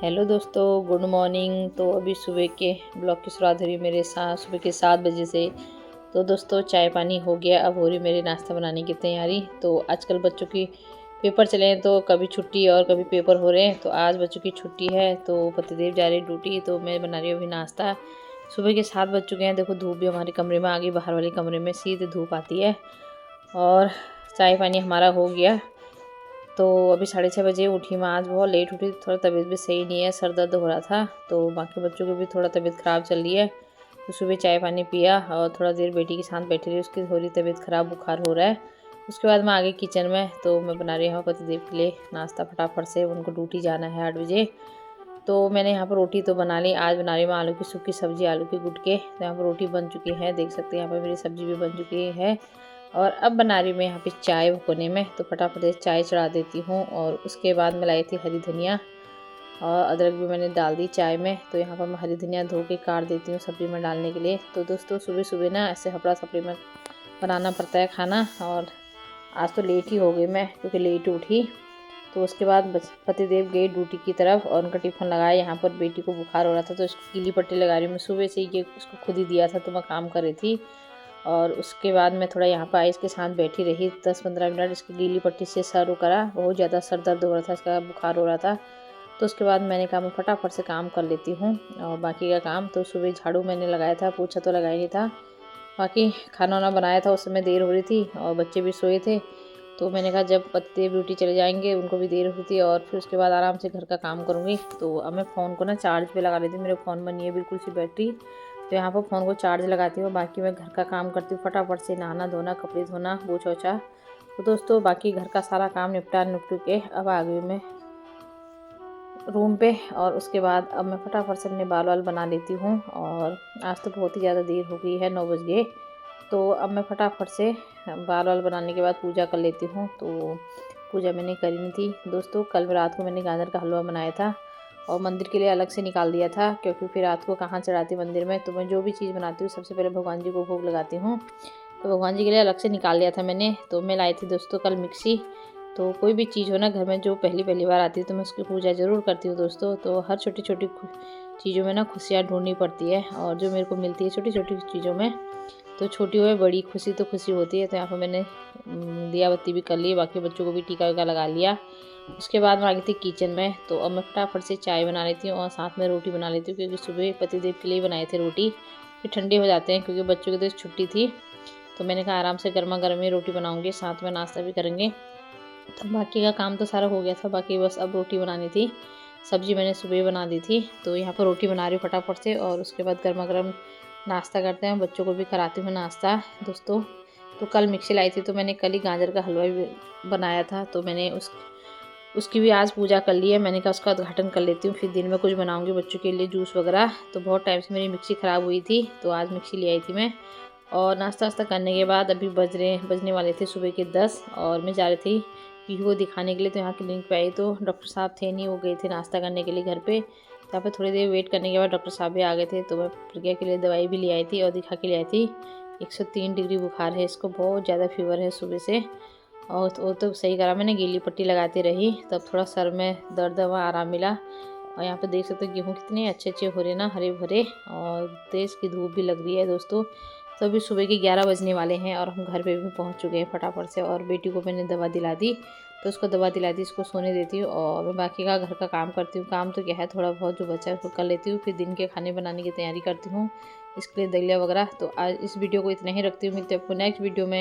Hello दोस्तों, good morning. तो अभी सुबह के ब्लॉग की शुरुआत हो रही है मेरे साथ सुबह के 7 बजे से। तो दोस्तों चाय पानी हो गया, अब हो रही मेरी नाश्ता बनाने की तैयारी। तो आजकल बच्चों की पेपर चले हैं, तो कभी छुट्टी और कभी पेपर हो रहे हैं। तो आज बच्चों की छुट्टी है, तो पतिदेव जा रहे हैं ड्यूटी, तो मैं बना रही हूँ अभी नाश्ता। सुबह के 7 बज चुके हैं। देखो धूप भी हमारे कमरे में आ गई, बाहर वाले कमरे में सीधे धूप आती है। और चाय पानी हमारा हो गया। तो अभी 6:30 बजे उठी मैं, आज बहुत लेट उठी, थोड़ा तबीयत भी सही नहीं है, सर दर्द हो रहा था। तो बाकी बच्चों की भी थोड़ा तबीयत ख़राब चल रही है। तो सुबह चाय पानी पिया और थोड़ा देर बेटी के साथ बैठी रही, उसकी थोड़ी तबीयत ख़राब, बुखार हो रहा है। उसके बाद मैं आ गई किचन में। तो मैं बना रही हूँ पतिदेव के लिए नाश्ता फटाफट से, उनको ड्यूटी जाना है 8 बजे। तो मैंने यहाँ पर रोटी तो बना ली। आज बना रही हूँ आलू की सूखी सब्ज़ी, आलू के गुटके। तो यहाँ पर रोटी बन चुकी है, देख सकते हैं यहाँ पर मेरी सब्ज़ी भी बन चुकी है। और अब बना रही हूँ मैं यहाँ पे चाय कोने में। तो फटाफट से चाय चढ़ा देती हूँ। और उसके बाद मैं लाई थी हरी धनिया और अदरक भी मैंने डाल दी चाय में। तो यहाँ पर मैं हरी धनिया धो के काट देती हूँ सब्ज़ी में डालने के लिए। तो दोस्तों सुबह सुबह ना ऐसे हपड़ा थपड़ी में बनाना पड़ता है खाना। और आज तो लेट ही हो गई मैं, क्योंकि लेट उठी। तो उसके बाद पतिदेव गए ड्यूटी की तरफ और उनका टिफ़िन लगाया। यहाँ पर बेटी को बुखार हो रहा था, तो इसको गीली पट्टी लगा रही हूँ मैं। सुबह से ये इसको खुद ही दिया था, तो मैं काम कर रही थी। और उसके बाद मैं थोड़ा यहाँ पर आई, इसके साथ बैठी रही 10-15 मिनट। इसकी गीली पट्टी से सर करा, बहुत ज़्यादा सर दर्द हो रहा था, इसका बुखार हो रहा था। तो उसके बाद मैंने कहा मैं फटाफट से काम कर लेती हूँ और बाकी का काम। तो सुबह झाड़ू मैंने लगाया था, पोछा तो लगाया नहीं था। बाकी खाना वाना बनाया था, उस समय देर हो रही थी और बच्चे भी सोए थे। तो मैंने कहा जब पतिदेव ड्यूटी चले जाएंगे, उनको भी देर हुई थी, और फिर उसके बाद आराम से घर का काम करूँगी। तो अब मैं फ़ोन को ना चार्ज पे लगा लेती हूँ, मेरे फ़ोन में नहीं है बिल्कुल सी बैटरी। तो यहाँ पर फ़ोन को चार्ज लगाती हूँ, बाकी मैं घर का काम करती हूँ फटाफट से, नहाना धोना, कपड़े धोना, पोछा ओछा। तो दोस्तों बाकी घर का सारा काम निपटू के अब आ गई मैं रूम पे। और उसके बाद अब मैं फटाफट से अपने बाल वाल बना लेती हूँ। और आज तो बहुत ही ज़्यादा देर हो गई है, 9 बज गए। तो अब मैं फटाफट से बाल वाल बनाने के बाद पूजा कर लेती हूँ। तो पूजा मैंने करी नहीं थी दोस्तों। कल रात को मैंने गाजर का हलवा बनाया था और मंदिर के लिए अलग से निकाल दिया था, क्योंकि फिर रात को कहाँ चढ़ाती मंदिर में। तो मैं जो भी चीज़ बनाती हूँ सबसे पहले भगवान जी को भोग लगाती हूँ। तो भगवान जी के लिए अलग से निकाल लिया था मैंने। तो मैं लाई थी दोस्तों कल मिक्सी। तो कोई भी चीज़ हो ना घर में जो पहली बार आती है, तो मैं उसकी पूजा ज़रूर करती हूँ दोस्तों। तो हर छोटी छोटी चीज़ों में ना खुशियाँ ढूंढनी पड़ती है, और जो मेरे को मिलती है छोटी छोटी चीज़ों में, तो छोटी हो बड़ी खुशी तो खुशी होती है। तो यहाँ पर मैंने दिया बत्ती भी कर ली, बाकी बच्चों को भी टीका वीका लगा लिया। उसके बाद मैं आ गई थी किचन में। तो अब मैं फटाफट से चाय बना लेती हूँ और साथ में रोटी बना लेती हूँ, क्योंकि सुबह पतिदेव के लिए बनाए थे रोटी, फिर ठंडे हो जाते हैं, क्योंकि बच्चों की तो छुट्टी थी। तो मैंने कहा आराम से गर्मा गर्म ही रोटी बनाऊँगी, साथ में नाश्ता भी करेंगे। तो बाकी का काम तो सारा हो गया था, बाकी बस अब रोटी बनानी थी। सब्ज़ी मैंने सुबह बना दी थी। तो यहाँ पर रोटी बना रही हूँ फटाफट से, और उसके बाद गर्मा गर्म नाश्ता करते हैं, बच्चों को भी कराती हूँ नाश्ता दोस्तों। तो कल मिक्सी लाई थी, तो मैंने कल ही गाजर का हलवा भी बनाया था। तो मैंने उसकी भी आज पूजा कर ली है। मैंने कहा उसका उद्घाटन कर लेती हूँ, फिर दिन में कुछ बनाऊँगी बच्चों के लिए जूस वगैरह। तो बहुत टाइम से मेरी मिक्सी ख़राब हुई थी, तो आज मिक्सी ले आई थी मैं। और नाश्ता वास्ता करने के बाद अभी बजने वाले थे सुबह के 10, और मैं जा रही थी पीहू को दिखाने के लिए। तो यहाँ क्लिनिक पे आई, तो डॉक्टर साहब थे नहीं, वो गए थे नाश्ता करने के लिए घर पे। तो यहाँ पे थोड़ी देर वेट करने के बाद डॉक्टर साहब भी आ गए थे। तो मैं प्रज्ञा के लिए दवाई भी ले आई थी और दिखा के ले आई थी। 103 डिग्री बुखार है इसको, बहुत ज़्यादा फीवर है सुबह से। और वो तो सही करा मैंने, गीली पट्टी लगाती रही, तब थोड़ा सर में दर्द हुआ, आराम मिला। और यहाँ पे देख सकते हो गेहूँ कितने अच्छे अच्छे हो रहे ना, हरे भरे, और तेज़ की धूप भी लग रही है दोस्तों। तो अभी सुबह के 11 बजने वाले हैं और हम घर पे भी पहुँच चुके हैं फटाफट से। और बेटी को मैंने दवा दिला दी, तो उसको दवा दिला दी, इसको सोने देती हूँ और मैं बाकी का घर का काम करती हूँ। काम तो क्या है, थोड़ा बहुत जो बचा है उसको कर लेती हूँ, फिर दिन के खाने बनाने की तैयारी करती हूँ, इसके लिए दलिया वगैरह। तो आज इस वीडियो को इतना ही रखती हूँ, मिलते हैं आपको नेक्स्ट वीडियो में।